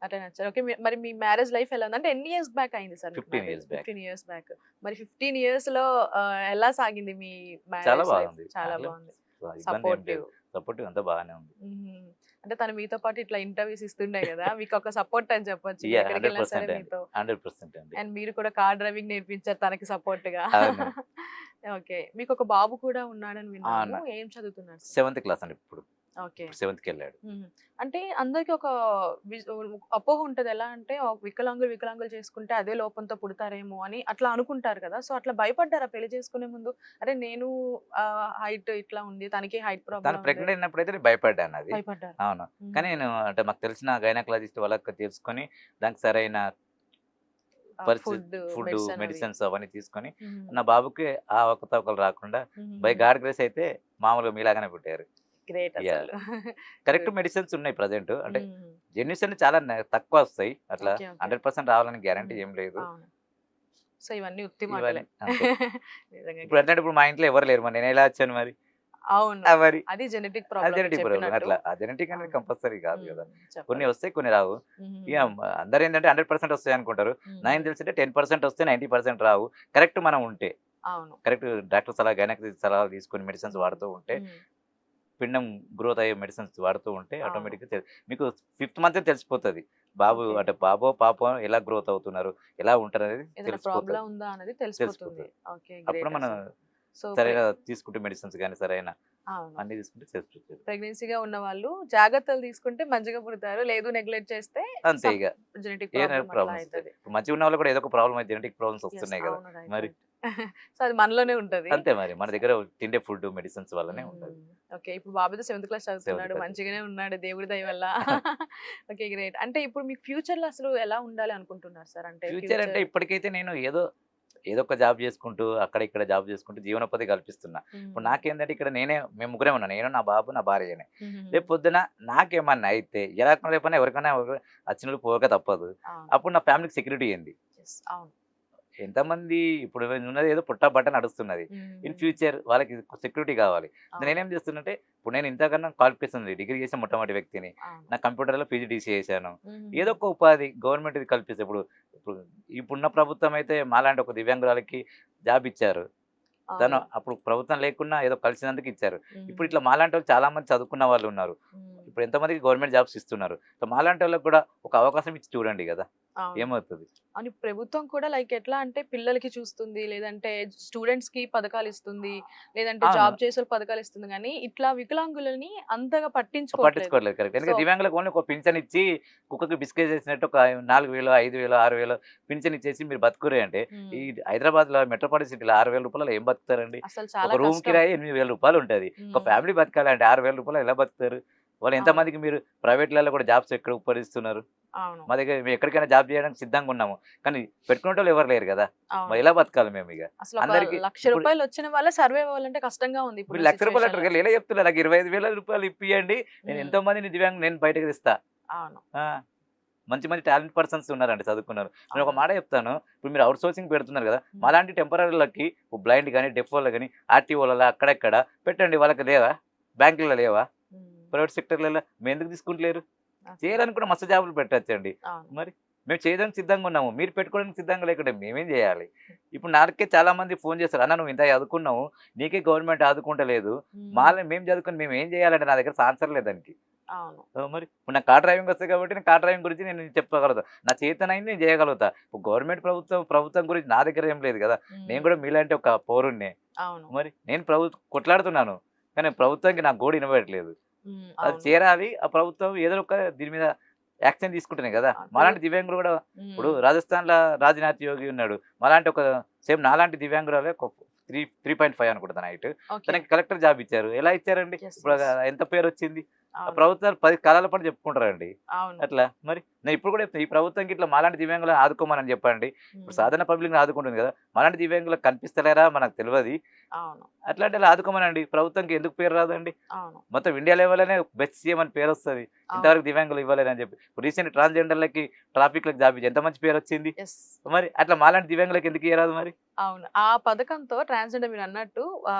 అట్లా నచ్చారు. ఓకే. మరి మీ మ్యారేజ్ లైఫ్ ఎలా ఉంది? అంటే ఎన్ని ఇయర్స్ బ్యాక్ అయింది సార్ మీకు 15 marriage? Years back. 15 years back. మరి 15 ఇయర్స్‌లో ఎలా సాగింది మీ చాలా మ్యారేజ్ లైఫ్? బాగుంది. చాలా అట్లా బాగుంది. ఇబ్బంది ఏం లేదు. సపోర్టివ్. సపోర్టివ్ అంతా బాగానే ఉంది. హుహు. అంటే తను మీతో పాటు ఇట్లా ఇంటర్వ్యూస్ ఇస్తుండే గదా! మీకొక సపోర్ట్ అని చెప్పొచ్చు. యాహ్! మీరెక్కడికెళ్ళినా సరే 100% అండి. మీతో 100% అండి. అండ్ మీరు కూడా కార్ డ్రైవింగ్ నేర్పించారు తనకి సపోర్ట్‌గా. అవును. ఓకే. మీకొక బాబు కూడా ఉన్నాడని విన్నాము. అన్న ఏం చదువుతున్నారు సార్? సెవెంత్ క్లాస్ అండి ఇప్పుడు. ఓకే. ఇప్పుడు సెవెంత్‌కెళ్ళాడు. హుహు. అంటే అందరికి ఒక అపోహ ఉంటది. ఎలా అంటే వికలాంగులు చేసుకుంటే అదే లోపంతో పుడతారేమో అని అట్లా అనుకుంటారు కదా! సో, అట్లా భయపడ్డారా పెళ్లి చేసుకునే ముందు? అరే నేను హైట్ ఇట్లా ఉంది. తనకి హైట్ తను ప్రాబ్లమ్ ఉంది. ప్రెగ్నెంట్ అయినప్పుడైతే నేను భయపడ్డానది. భయపడ్డారు. అవును. కానీ హుహు. నేను అంటే మాకు తెలిసిన గైనకాలజిస్ట్ వాళ్ళకి తెలుసుకొని దానికి సరైన పరిస్థితి ఫుడ్, ఫుడ్డు, మెడిసిన్ అవి. మెడిసిన్స్ అవన్నీ తీసుకొని హ్మ్. నా బాబుకి ఆ అవకతవకలు రాకుండా బై హుహుహు. గాడ్ గ్రేస్ అయితే మామూలుగా మీలాగానే పుట్టారు. Great yeah! అసలు. Correct good. మెడిసిన్స్ ఉన్నాయి ప్రెజెంట్. అంటే హ్మ్. జెన్యూస్ అన్ని చాలా తక్కువొస్తాయి. అట్లా ఓకే. ఓకే. 100% రావాలని గ్యారంటీ హ్మ్. ఏం లేదు. అవును. సో, ఇవన్నీ ఉత్తి మాటలే. ఇవన్నీ అంతే. నిజంగా ఇప్పుడు గ్రేట్. అట్లాంటి ఇప్పుడు మా ఇంట్లో ఎవరు లేరు. మరి నేనెలా వచ్చాను మరి? అవును. మరి అది జెనెటిక్ ఆ ప్రాబ్లమ్ మీరు జెనెటిక్ ప్రాబ్లమ్ చెప్పినట్టు. అట్లా. ఆ జెనెటిక్ అనేది అవును. కంపల్సరీ కాదు హ్మ్. గదా! కొన్ని చెప్పలేం. వస్తాయి, కొన్ని రావు. ఇగ హుహుహు. అందరేంటంటే 100% వస్తాయనుకుంటారు. హ్మ్. నాకు తెలిసింటే 10% వస్తాయి, 90% రావు. కరెక్ట్ మనం ఉంటే. అవును. కరెక్ట్ డాక్టర్ సలహా, గైనకాలజిస్ట్ సలహాలు తీసుకొని మెడిసిన్స్ హ్మ్. వాడుతూ ఉంటే, హ్మ్. పిండం గ్రోత్ అయ్యే మెడిసిన్స్ వాడుతూ ఉంటే అవును. ఆటోమేటిక్‌గా మీకు ఫిఫ్త్ మంతే తెలిసిపోతది. బాబు ఓకే. అంటే బాబో, పాపో ఎలా గ్రోత్ అవుతున్నారు, ఎలా ఉంటారనేది ఏదైనా ప్రాబ్లమ్ తెలిసిపోతది. ఉందా అనేది తెలిసిపోతుంది. తెలిసిపోతది. ఓకే. అప్పుడు గ్రేట్ మనం అసలు. సో, సరైన తీసుకుంటే మెడిసిన్స్ గాని, సరైన అవును. అన్నీ తీసుకుంటే తెలిసిపోతది. ప్రెగ్నెన్సీగా ఉన్నవాళ్ళు జాగ్రత్తలు తీసుకుంటే మంచిగా పుడతారు. లేదు నెగ్లెక్ట్ చేస్తే అంతే సమ్ ఇగ. జెనెటిక్ ఏ ప్రాబ్లమ్ అట్లా ప్రాబ్లమ్స్ వస్తాయి. అయితది. ఇప్పుడు మంచిగా ఉన్న వాళ్ళు కూడా ఏదో ఒక ప్రాబ్లమ్ జెనెటిక్ ప్రాబ్లమ్స్ యెస్. వస్తున్నాయి గదా! అవును. రైట్. మరి రైట్. సో, అది మనలోనే ఉంటది. అంతే మరి. మన సో దగ్గర తిండే ఫుడ్, మెడిసిన్స్ వల్లనే ఉంటది. హ్మ్. ఓకే. ఇప్పుడు బాబుతో సెవెంత్ క్లాస్ సెవెంత్ చదువుతున్నాడు. క్లాస్ మంచిగానే చదువుతున్నాడు. ఉన్నాడు దేవుడి దయ వల్ల. ఓకే. గ్రేట్. అంటే ఇప్పుడు మీకు ఫ్యూచర్‌లో అసలు ఎలా ఉండాలి అనుకుంటున్నారు సార్? అంటే ఫ్యూచర్ అంటే ఫ్యూచర్ ఇప్పటికైతే నేను ఏదో ఒక జాబ్ చేసుకుంటూ, అక్కడ ఇక్కడ జాబ్ చేసుకుంటూ జీవనోపాధి కల్పిస్తున్నా. ఇప్పుడు హ్మ్. నాకేందంటే ఇక్కడ మేము ముగ్గురే ఉన్నాం. నేను, నా బాబు, నా భార్యనే. హుహుహు. రేపు పొద్దున నాకేమన్నా అయితే ఎలాగో రేపన్నా ఎవరికైనా అచ్చినోళ్ళు పోక తప్పదు. అవును. అప్పుడు నా ఫ్యామిలీకి సెక్యూరిటీ ఏంది? యెస్. అవును. ఎంతమంది ఇప్పుడు ఉన్నది ఏదో పుట్టా బట్ట నడుస్తున్నది. ఇన్ హ్మ్. ఫ్యూచర్ వాళ్ళకి సెక్యూరిటీ కావాలి. అవును. నేనేం చేస్తున్నంటే, ఇప్పుడు నేను ఇంతకన్నా క్వాలిఫికేషన్ ఉంది. డిగ్రీ చేసిన మొట్టమొదటి వ్యక్తిని. అవును. నా కంప్యూటర్‌లో పీజీడీసీ చేశాను. హుహుహు. ఏదో ఒక ఉపాధి గవర్నమెంట్ ఇది కల్పిస్తే ఇప్పుడు ఇప్పుడున్న ప్రభుత్వం అయితే మాలాంటి ఒక దివ్యాంగురాలికి జాబ్ ఇచ్చారు. తను అవును. అప్పుడు ప్రభుత్వం లేకున్నా ఏదో కలిసినందుకు ఇచ్చారు. ఇప్పుడు హుహుహు. ఇట్లా మాలాంటోళ్ళు చాలా మంది చదువుకున్న వాళ్ళున్నారు. హ్మ్. ఇప్పుడు ఎంతమందికి గవర్నమెంట్ జాబ్స్ ఇస్తున్నారు. సో, మాలాంటోళ్ళకి కూడా ఒక అవకాశం ఇచ్చి చూడండి గదా! అవును. ఏమవుతది? అని ప్రభుత్వం కూడా లైక్ ఎట్లా అంటే పిల్లలకి చూస్తుంది. లేదంటే స్టూడెంట్స్‌కి పథకాలిస్తుంది. లేదంటే అవును. జాబ్ చేసేవాళ్ళకి పథకాలిస్తుంది గానీ, ఇట్లా వికలాంగులని అంతగా పట్టించుకోవట్లేదు. పట్టించుకోవట్లేదు కరెక్ట్. సో ఎందుకంటే దివ్యాంగులకు ఓన్లీ ఒక పింఛన్ ఇచ్చి, కుక్కకి బిస్కెట్ ఏసినట్టు ఒక 4000, 5000, 6000 పింఛన్ ఇచ్చేసి మీరు బతుకుర్రి అంటే, ఈ హ్మ్. హైదరాబాద్‌లో మెట్రోపాలిటన్ సిటీలో రూ. 6000 ఏం బతుకుతారండి? అసలు ఒక చాలా రూమ్ కష్టం. కిరాయి రూ. 8000 ఉంటది. ఒక హ్మ్. ఫ్యామిలీ బతకాలంటే రూ. 6000 ఎలా బతుకుతారు? వాళ్ళు అవును. ఎంతమందికి మీరు ప్రైవేట్‌లలో కూడా జాబ్స్ ఎక్కడ ఉద్ధరిస్తున్నారు? అవును. మా దగ్గర మేము ఎక్కడికైనా జాబ్ చేయడానికి సిద్ధంగా ఉన్నాము. కానీ పెట్టుకునేటోళ్ళు ఎవరు లేరు గదా! మరి అవును. ఎలా బతకాలి మేమిగ? అసలొక రూ. అందరికి 1,00,000 ఇప్పుడు వచ్చిన వాళ్ళే సర్వైవ్ అవ్వాలంటే కష్టంగా ఉంది మీరు ఇప్పుడున్న రూ. 1,00,000 సిట్యుయేషన్‌లో. అంటారు. ఎలా చెప్తున్నారు? నాకు రూ. 25,000 ఇప్పియండి. నేను హ్మ్. ఎంతో మందిని దివ్యాంగులు నేను బయటకి తెస్తా. అవును. ఆ! మంచి మంచి టాలెంట్ పర్సన్స్ ఉన్నారండి చదువుకున్నారు. నేనొక అవును. మాట చెప్తాను. ఇప్పుడు మీరు ఔట్ సోర్సింగ్ పెడుతున్నారు గదా! హ్మ్. మాలాంటి టెంపరరీలకి బ్లైండ్ గాని, డెఫ్ వాళ్ళకి గాని, ఆర్‌టీఓలలో అక్కడక్కడ పెట్టండి. వాళ్ళకి లేవా? బ్యాంకులలో లేవా? హ్మ్. ప్రైవేట్ సెక్టార్‌లలో ఎందుకు తీసుకుంటలేరు? అసలు. చేయాలనుకున్న మస్తు జాబులు పెట్టొచ్చండి. అవును. మరి మేము చేయడానికి సిద్ధంగా ఉన్నాము. మీరు పెట్టుకోవడానికి సిద్ధంగా లేకుంటే మేమేం జేయాలి? ఇప్పుడు నాకే చాలా మంది ఫోను చేస్తారు. "అన్న నువ్వు ఇంత చదువుకున్నావు. నీకే గవర్నమెంట్ ఆదుకుంటలేదు. హ్మ్. మేము చదువుకొని మేమేం చేయాలంటే" నా దగ్గర ఆన్సర్ లేదు దానికి. అవును. మరి ఇప్పుడు నాకు కార్ డ్రైవింగ్ వస్తది కాబట్టి నేను కార్ డ్రైవింగ్ గురించి నేను చెప్పగలుగుతా. నా చేతనైంది నేను చేయగలుగుతా. ఇప్పుడు గవర్నమెంట్ ప్రభుత్వం గురించి నా దగ్గర ఏం లేదు గదా! నేను హ్మ్. కూడా మీలాంటి ఒక పౌరుడినే. అవును. మరి నేను కొట్లాడుతున్నాను. కానీ ప్రభుత్వానికి నా గోడు ఇనబడట్లేదు. హ్మ్. అది అవును. చేరాలి. ఆ ప్రభుత్వం ఏదో ఒక దీని మీద యాక్షన్ తీసుకుంటేనే గదా! మాలాంటి దివ్యాంగులు గూడా ఇప్పుడు హ్మ్. రాజస్థాన్‌లో 'రాజ్‌నాథ్ యోగి' ఉన్నాడు. మాలాంటి ఒక సేమ్ నాలాంటి దివ్యాంగురాలే ఒక 3.5 అనుకుంటా తన హైట్. ఓకే. తనకి కలెక్టర్ జాబ్ ఇచ్చారు. ఎలా ఇచ్చారండి? యెస్. ఇప్పుడు యెస్. ఎంత పేరొచ్చింది? ఆ అవును. ప్రభుత్వాలు 10 కాలాల పాటు చెప్పుకుంటారండి. అవును. అట్లా. మరి నేను ఇప్పుడు కూడా చెప్తున్నా. ఈ ప్రభుత్వంకి ఇట్లా మాలాంటి దివ్యాంగులను ఆదుకోమనని చెప్పండి. ఇప్పుడు హ్మ్. సాధారణ పబ్లిక్‌ని ఆదుకుంటుంది గదా! మాలాంటి దివ్యాంగులకు కనిపిస్తలేరా మనకు తెలవది. అవును. అట్లాంటోళ్ళని ఆదుకోమనండి. ప్రభుత్వంకి ఎందుకు పేరు రాదండి? అవును. మొత్తం ఇండియా లెవెల్‌లోనే బెస్ట్ సీఎం అని పేరొస్తది. అవును. ఇంతవరకు దివ్యాంగులు ఇవ్వలేదని చెప్పి. ఇప్పుడు రీసెంట్ ట్రాన్స్‌జెండర్‌లకి ట్రాఫిక్‌లకి జాబ్ ఇచ్చి ఎంత మంచి పేరొచ్చింది. యెస్. మరి అట్లా మాలాంటి దివ్యాంగులకు ఎందుకు ఇయ్యరాదు మరి? అవును. ఆ పథకంతో ట్రాన్స్‌జెండర్ మీరన్నట్టు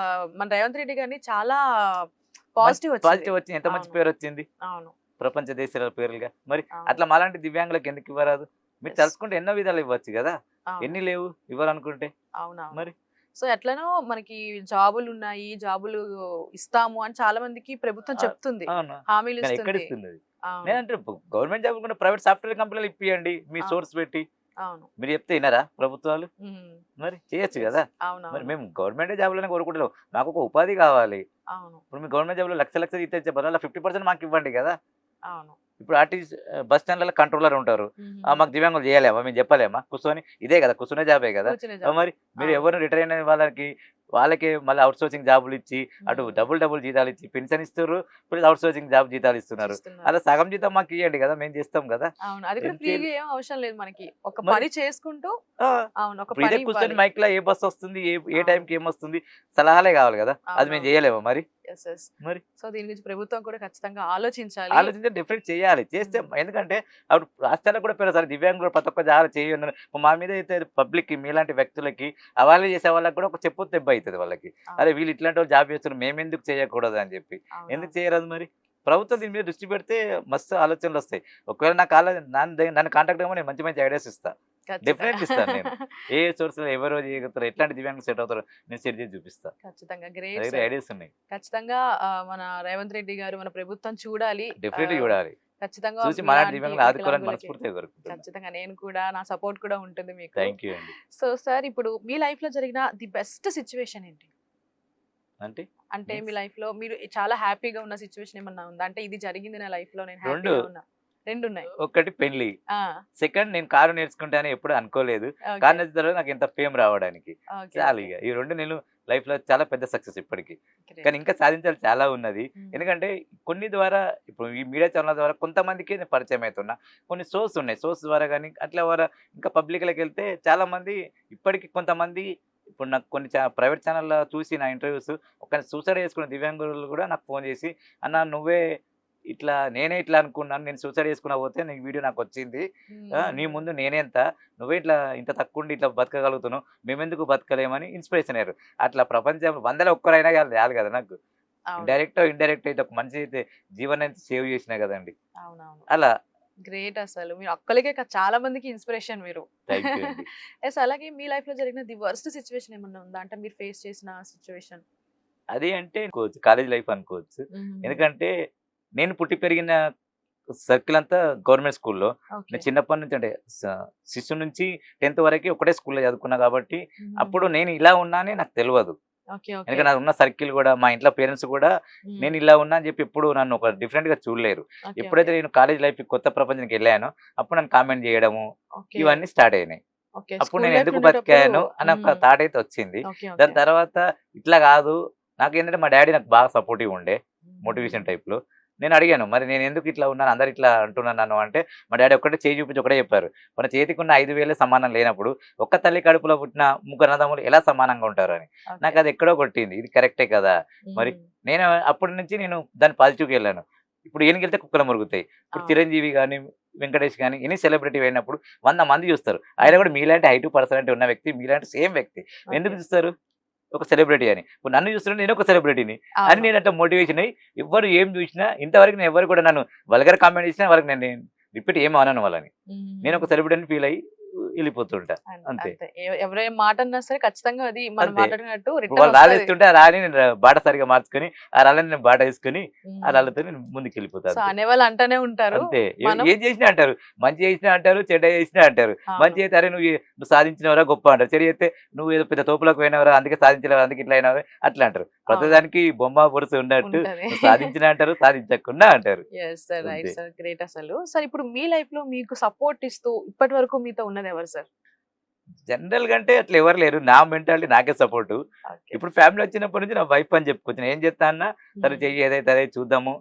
మన రేవంత్ రెడ్డి గారిని చాలా మంచి పాజిటివ్ వచ్చింది. పాజిటివ్ వచ్చింది. ఎంత మంచి అవును. పేరొచ్చింది. అవును. ప్రపంచ దేశాల పేర్లుగా. మరి అవును. అట్లా మాలాంటి దివ్యాంగులకు ఎందుకు ఇవ్వరాదు? మీరు Yes. తలుచుకుంటే ఎన్నో విధాలు ఇవ్వచ్చు కదా! అవును. ఎన్ని లేవు ఇవ్వాలనుకుంటే? అవునవును. మరి సో ఎట్లనో మనకి జాబులున్నాయి, జాబులు ఇస్తాము అని చాలా మందికి ప్రభుత్వం ఆ! చెప్తుంది. అవును. హామీలు కానీ ఇస్తుంది. ఎక్కడిస్తుందది? అవును. లేదంటే గవర్నమెంట్ జాబ్ కూడా ప్రైవేట్ సాఫ్ట్‌వేర్ కంపెనీలు ఇప్పియండి. మీ అవును. సోర్స్ పెట్టి. అవును. మీరు చెప్తే ఇనరా ప్రభుత్వాలు? హ్మ్. మరి చేయొచ్చు యెస్. గదా! మరి అవునవును. మేము గవర్నమెంటే జాబ్‌లోనే కోరుకుంటలేం. మాకొక ఉపాధి కావాలి. అవును. ఇప్పుడు మీ గవర్నమెంట్ జాబ్‌లో లక్ష లక్షలు జీతం ఇచ్చే బదులు 50% మాకివ్వండి గదా! అవును. ఇప్పుడు బస్ స్టాండ్‌లలో కంట్రోలర్ ఉంటారు. హుహుహు. మాకు దివ్యాంగులు జేయలేమా? మేము చెప్పలేమా? కూర్చొని ఇదే గదా! కూర్చునే జాబే గదా! కూర్చునే జాబ్. మరి మీరు అవును. ఎవరు రిటైర్ అయిన వాళ్ళకి మళ్ళీ ఔట్‌సోర్సింగ్ జాబులిచ్చి, అటు హ్మ్. డబుల్ జీతాలిచ్చి పెన్షన్ ఇస్తుర్రు. ప్లస్ ఔట్‌సోర్సింగ్ జాబ్ జీతాలిస్తున్నారు. ఇస్తున్నారు. అలా సగం జీతం మాకియ్యండి గదా! మేము చేస్తాం గదా! అవును. అది కూడా ఎందుకు ఫ్రీగా చేయరు? ఏం అవసరం లేదు మనకి. ఒక మరి పని చేసుకుంటూ ఆ! అవును. ఒక ఇప్పుడు ఇదే పని కూర్చొని ఇవ్వాలి. మైక్‌లో ఏ బస్సొస్తుంది, ఏ అవును. టైంకి ఏమొస్తుంది సలహాలే గావాలి గదా! అది మేము అవునవును. జేయలేమా మరి? యెస్. యెస్. మరి సో దీని గురించి ప్రభుత్వం కూడా ఖచ్చితంగా ఆలోచించాలి. ఆలోచించి డెఫినెట్ చేయాలి. చేస్తే హ్మ్. ఎందుకంటే అప్పుడు రాష్ట్రాలకు కూడా పెడతారు. దివ్యాంగులు ప్రతి ఒక్క జాగా చేయను మా మీద అయితే పబ్లిక్‌కి మీలాంటి వ్యక్తులకి అవాయిడ్ చేసే వాళ్ళకి కూడా ఒక చెప్పు దెబ్బ అయితది వాళ్ళకి. అరే! అవును. వీళ్ళు ఇట్లాంటి వాళ్ళు జాబ్ చేస్తున్నారు. మేమెందుకు చేయకూడదు అని చెప్పి. ఎందుకు అవునవును. చేయరాదు మరి? ప్రభుత్వం దీని మీద దృష్టి పెడితే మస్తు ఆలోచనలొస్తాయి. ఒకవేళ నన్ను కాంటాక్ట్ అవ్వమని నేను మంచి మంచి ఐడియాస్ ఇస్తా. ఖచ్చితంగా. డెఫినెట్‌లీ ఇస్తాను నేను. ఏ సోర్స్‌లో ఎవరు చేయగలుగుతారో, ఎట్లాంటి దివ్యాంగులు సెట్ అవుతారో నేను సెట్ చేసి చూపిస్తా. ఖచ్చితంగా. నా గ్రేట్ దగ్గర సార్. ఐడియాస్ ఉన్నాయి. ఖచ్చితంగా మన రేవంత్ రెడ్డి గారు, మన ప్రభుత్వం చూడాలి. డెఫినెట్‌లీ చూడాలి. ఖచ్చితంగా చూసి మనలాంటి మీలాంటి దివ్యాంగులను ఆదుకోవాలని వికలాంగులకి మనస్ఫూర్తిగా కోరుకుంటున్నా. ఖచ్చితంగా నేను కూడా నా సపోర్ట్ కూడా ఉంటుంది మీకు. థాంక్ యూ అండి. సో సార్ ఇప్పుడు మీ లైఫ్‌లో జరిగిన ది బెస్ట్ సిట్యుయేషన్ ఏంటి? అంటే అంటే మీ మీన్స్ లైఫ్‌లో మీరు చాలా హ్యాపీగా ఉన్న సిట్యుయేషన్ ఏమన్నా ఉందా? అంటే ఇది జరిగింది నా లైఫ్‌లో నేను 2 హ్యాపీగా ఉన్నా. 2 ఉన్నాయి. ఒకటి పెళ్లి. ఆ! సెకండ్ నేను కారు నేర్చుకుంటానని ఎప్పుడు అనుకోలేదు. Car okay. నేర్చుకున్న తర్వాత నాకు ఇంత ఫేమ్ రావడానికి. ఓకే. చాలు ఓకే. ఇగ. ఈ 2 నేను లైఫ్‌లో చాలా పెద్ద సక్సెస్ ఇప్పటికి. కానీ గ్రేట్. ఇంకా సాధించాలి చాలా ఉన్నది. హ్మ్. ఎందుకంటే కొన్ని ద్వారా ఇప్పుడు ఈ మీడియా ఛానెల్ల ద్వారా కొంతమందికే నేను పరిచయం అయితున్నా. కొన్ని షోస్ ఉన్నాయి. షోస్ ద్వారా గాని అట్లా ఇంకా పబ్లిక్‌లోకెళ్తే చాలామంది ఇప్పటికి కొంతమంది ఇప్పుడు నాకు కొన్ని ప్రైవేట్ ఛానెల్‌లో చూసి నా ఇంటర్వ్యూస్ ఒక సూసైడ్ చేసుకున్న దివ్యాంగులు కూడా నాకు ఫోన్ చేసి, "అన్న నువ్వే నేనే ఇట్లా అనుకున్నాను. నేను సూసైడ్ చేసుకున్నా పోతే నీ వీడియో నాకొచ్చింది. నీ హుహుహు. ముందు నేనెంత, నువ్వే ఇంత తక్కువుండి ఇట్లా బతకగలుగుతున్నావు. మేమెందుకు బతకలేమని" ఇన్స్పిరేషన్ అయ్యారు. అట్లా ప్రపంచంలో 100లో ఒక్కరైనా చాలు కదా నాకు. అవును. ఇండైరెక్టో అయితే ఒక మనిషి అయితే జీవనాన్ని సేవ్ చేసినా కదండీ. అవునవును. అలా గ్రేట్ అసలు. మీరు ఒక్కళ్ళకే కాదు చాలా మందికి ఇన్‌స్పిరేషన్ మీరు. థాంక్ యూ అండి. యెస్. అలాగే మీ లైఫ్‌లో జరిగిన ది వర్స్ట్ సిట్యుయేషన్ ఏమన్నా ఉందా? అంటే మీరు ఫేస్ చేసిన సిట్యుయేషన్? అది అంటే అనుకోవచ్చు. కాలేజ్ లైఫ్ అనుకోవచ్చు. హుహుహు. ఎందుకంటే నేను పుట్టి పెరిగిన సర్కిల్ అంతా గవర్నమెంట్ స్కూల్‌లో. ఓకే. నేను చిన్నప్పటి నుంచి అంటే స శిశు నుంచి 10థ్ వరకి ఒకటే స్కూల్‌లో చదువుకున్నా కాబట్టి, హుహుహు. అప్పుడు నేను ఇలా ఉన్నా అని నాకు తెలవదు. ఓకే. ఓకే. ఎందుకంటే నాకున్న సర్కిల్ గూడా మా ఇంట్లో పేరెంట్స్ గూడా హ్మ్. నేను ఇలా ఉన్నా అని చెప్పి ఎప్పుడు నన్ను ఒక డిఫరెంట్‌గా చూడలేరు. ఓకే. ఎప్పుడైతే ఓకే. నేను కాలేజ్ లైఫ్ కొత్త ప్రపంచానికెళ్ళానో అప్పుడు నన్ను కామెంట్ చేయడము, ఓకే. ఇవన్నీ స్టార్ట్ అయినాయి. ఓకే. అప్పుడు స్కూల్ నేను లైఫ్‌లో ఎందుకు ఉండేటప్పుడు బతికాను అన్న ఒక హ్మ్. థాట్ అయితే వచ్చింది. ఓకే. ఓకే. దాని తర్వాత ఇట్లా గాదు. నాకేంటంటే మా డ్యాడీ నాకు బాగా సపోర్టివ్ ఉండే. హుహుహు. మోటివేషన్ టైప్‌లో. నేను అడిగాను. మరి నేను ఎందుకు ఇట్లా ఉన్నాను? అందరూ ఇట్లా అంటున్నారు నన్ను అంటే, మా డ్యాడీ ఒక్కటే చేయి చూపించి ఒకటే చెప్పారు. మన చేతికున్న 5 వేలే సమానం లేనప్పుడు, ఒక్క తల్లి కడుపులో పుట్టిన ముగ్గురు అన్నదమ్ములు ఎలా సమానంగా ఉంటారని. ఓకే. నాకది ఎక్కడో కొట్టింది. ఇది కరెక్టే కదా! మరి హ్మ్. నేను అప్పటి నుంచి నేను దాన్ని పాజిటివ్‌గా ఎళ్ళాను. ఇప్పుడు ఏనుగెళ్తే కుక్కలు మురుగుతాయి. ఇప్పుడు అవును. చిరంజీవి గాని, వెంకటేష్ గాని ఎనీ సెలబ్రిటీ అయినప్పుడు 100 మంది చూస్తారు. ఆయన కూడా హ్మ్. మీలాంటి హైట్, పర్సనాలిటీ ఉన్న వ్యక్తి, మీలాంటి సేమ్ వ్యక్తి. ఎందుకు ఓకే. చూస్తారు? ఒక సెలబ్రిటీ అని. ఇప్పుడు నన్ను చూస్తుంటే నేను ఒక సెలబ్రిటీని అని అవును. నేను అట్లా మోటివేషన్ అయ్యి ఎవ్వరు ఏం చూసినా ఇంతవరకు నేను ఎవరు కూడా నన్ను వల్గర్ కామెంట్ చేసినా వాళ్ళకి నేను రిపీట్ ఏమి అనను వాళ్ళని. నేను ఒక హుహుహు. సెలబ్రిటీ అని ఫీల్ అయ్యి వెళ్ళిపోతుంటా. అంతే. అంతే. ఎవరేం మాటన్నా సరే ఖచ్చితంగా అది మనం అంతే. మాట్లాడినట్టు ఇప్పుడు రిటర్న్ వాళ్ళు వస్తది. రాళ్ళేస్తుంటే ఆ రాళ్ళని నేను బాట సరిగ్గా మార్చుకొని, ఆ రాళ్ళని నేను బాట ఏసుకొని, ఆ హ్మ్. రాళ్ళతో నేను ముందుకెళ్ళిపోతా సో, అంతే. అనేవాళ్ళు అంటానే ఉంటారు. అంతే. మనం ఏం చేసినా అంటారు. మంచి చేసినా అంటారు, చెడ్డ చేసినా అంటారు. అవును. మంచి చేస్తే "అరే! నువ్వు సాధించినవురా గొప్ప" అంటారు. చెడు చేస్తే "నువ్వు ఏదో పెద్ద తోపులోకి పోయినవురా అందుకే సాధించలేవు, అందుకే ఇట్లా అయినావు" అట్లా అంటారు. అవును. ప్రతిదానికి బొమ్మ, బొరుసు ఉన్నట్టు ఉంటది. నువ్వు సాధించినా అంటారు, సాధించకున్నా అంటారు. Yes sir. రైట్ అంతే. సార్. గ్రేట్ అసలు. సార్ ఇప్పుడు మీ లైఫ్‌లో మీకు సపోర్ట్ ఇస్తూ ఇప్పటి వరకు మీతో ఉన్నదెవరు సార్? జనరల్‌గా అంటే అట్లా ఎవరు లేరు. నా మెంటాలిటీ నాకే సపోర్టు. ఓకే. ఇప్పుడు ఫ్యామిలీ వచ్చినప్పటి నుంచి నా వైఫ్ అని చెప్పుకోవచ్చు. నేను ఏం చేస్తా అన్నా, సరే హ్మ్. చెయ్యి ఏదైతే అదే చూద్దాము.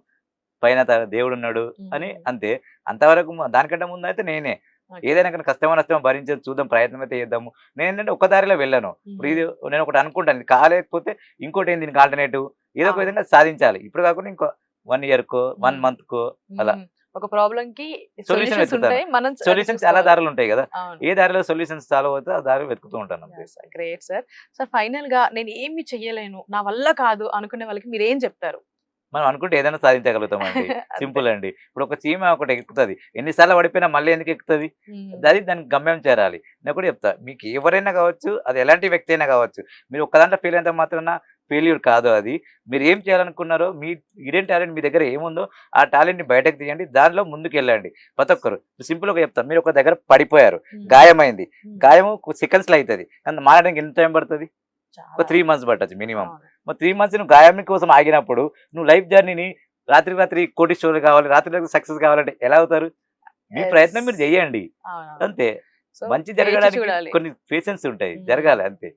పైన దేవుడున్నాడు అని హుహుహు. అంతే. అంతవరకు దానికంటే ముందయితే నేనే. ఓకే. ఏదైనా కానీ కష్టమో, నష్టమో భరించేది చూద్దాం ప్రయత్నం అయితే చేద్దాము. నేనేంటంటే ఒక దారిలో వెళ్ళను. ఇప్పుడు హుహు. నేను ఒకటి అనుకుంటాను. ఇది కాలేకపోతే ఇంకోటేంది దీనికి ఆల్టర్‌నేటివ్ ఏదో ఒక అవును. విధంగా సాధించాలి. ఇప్పుడు కాకుండా ఇంకో 1 ఇయర్‌కో, 1 హ్మ్. మంత్‌కో అలా హ్మ్. ఒక ప్రాబ్లమ్‌కి సొల్యూషన్ సొల్యూషన్స్ వెతుకుతాను. ఉంటాయి. మనం అది సొల్యూషన్ చాలా చూసుకోవాలి. దారులుంటాయి గదా! అవును. ఏ దారిలో సొల్యూషన్స్ సాల్వ్ అవుతాయో ఆ దారి వెతుకుతూ ఉంటాను అంతే. Yeah! Sir. Great sir. Sir ఫైనల్‌గా నేను ఏమి చెయ్యలేను, నా వల్ల కాదు అనుకునే వాళ్ళకి మీరేం చెప్తారు? మనం అనుకుంటే ఏదైనా సాధించగలుగుతామండి. సింపుల్ అండి. ఇప్పుడు ఒక చీమ ఒకటి ఎక్కుతది. ఎన్నిసార్లు పడిపోయినా మళ్ళీ ఎందుకు ఎక్కుతది? అది దానికి గమ్యం చేరాలి. నేను కూడా చెప్తా. మీకు ఎవరైనా కావచ్చు, అది ఎలాంటి వ్యక్తి అయినా కావచ్చు. మీరు ఒక్క దాంట్లో ఫెయిల్ అయినంత మాత్రాన ఫెయిల్యూర్ కాదు అది. మీరు ఏం చేయాలనుకున్నారో, మీ హిడెన్ టాలెంట్ మీ దగ్గర ఏముందో, ఆ టాలెంట్‌ని బయటకు తీయండి. దానిలో ముందుకెళ్ళండి. ప్రతి ఒక్కరు. సింపుల్‌గా చెప్తాను. మీరు ఒక దగ్గర పడిపోయారు. గాయమైంది. గాయము సెకండ్స్‌లో అయితది. కానీ మారడానికి ఎంత టైం పడతది? ఒక 3 మంత్స్ పట్టొచ్చు మినిమమ్. మరి 3 మంత్స్ నువ్వు గాయం కోసం ఆగినప్పుడు, నువ్వు లైఫ్ జర్నీని రాత్రికి రాత్రి కోటీశ్వరులు కావాలి, రాత్రికి రాత్రి సక్సెస్ కావాలంటే ఎలా అవుతారు? మీ ప్రయత్నం మీరు చేయండి. అంతే. మంచి జరగడానికి చూడాలి. కొన్ని పేషెన్స్ ఉంటాయి. జరగాలి అంతే.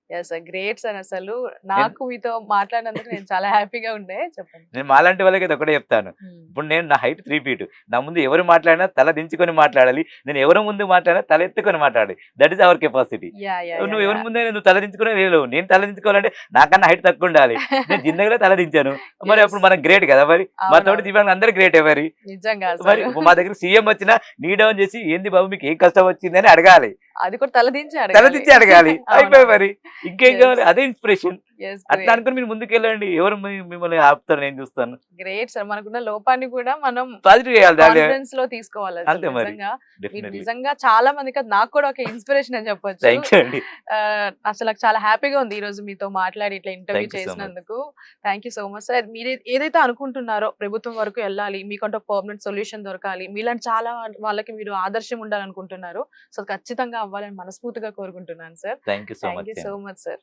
Yes sir, great sir. అసలు నేను నాకు మీతో మాట్లాడినందుకు నేను చాలా హ్యాపీగా ఉండే. చెప్పండి. నేను మాలాంటి వాళ్ళకి ఇది ఒకటే చెప్తాను. ఇప్పుడు నేను నా హైట్ 3 ఫీట్. నా ముందు ఎవరు మాట్లాడినా తల దించుకొని మాట్లాడాలి. నేను ఎవరి ముందు మాట్లాడినా తల ఎత్తుకొని మాట్లాడాలి. That is our capacity. నువ్వు ఎవరి ముందే నువ్వు తల దించుకునే లేవు. నేను తల దించుకోవాలంటే నాకన్నా హైట్ తక్కువ ఉండాలి. నేను జిందగీలో తల దించాను. మరి అప్పుడు మనం గ్రేట్ కదా మరి. మా తోటి దివ్యాంగులు అందరూ గ్రేటే మరి. నిజంగా మరి మా దగ్గర సీఎం వచ్చినా నీ డౌన్ చేసి ఏంది బాబు మీకు ఏం కష్టం వచ్చింది అని అడగాలి. అది కూడా తలదించి తల దించి అడగాలి. అయిపోయి మరి ఇంకేం కావాలి? అదే ఇన్స్పిరేషన్. అట్లా అనుకుని మీరు ముందుకెళ్ళండి. ఎవరు మిమ్మల్ని ఆపుతారు నేను చూస్తాను. Great sir. మనకున్న లోపాన్ని కూడా మనం పాజిటివ్ చేయాలి. కాన్ఫిడెన్స్ లో తీసుకోవాలి. అసలు అంతే మరి. నిజంగా మీరు డెఫినెట్లీ. నిజంగా చాలా మందికి అది నాకు కూడా ఒక ఇన్స్పిరేషన్ అని చెప్పొచ్చు. థ్యాంక్ యూ అండి. అసలు నాకు చాలా హ్యాపీగా ఉంది ఈ రోజు మీతో మాట్లాడి ఇట్లా interview thank you so much. చేసినందుకు. Thank you so much sir. మీరు ఏదైతే అనుకుంటున్నారో ప్రభుత్వం వరకు వెళ్ళాలి, మీకంటే ఒక పర్మనెంట్ సొల్యూషన్ దొరకాలి, మీలాంటి చాలా వాళ్ళకి మీరు ఆదర్శం ఉండాలనుకుంటున్నారు. సో ఖచ్చితంగా అవ్వాలని మనస్ఫూర్తిగా కోరుకుంటున్నాను sir. Thank you so thank much. You so much sir.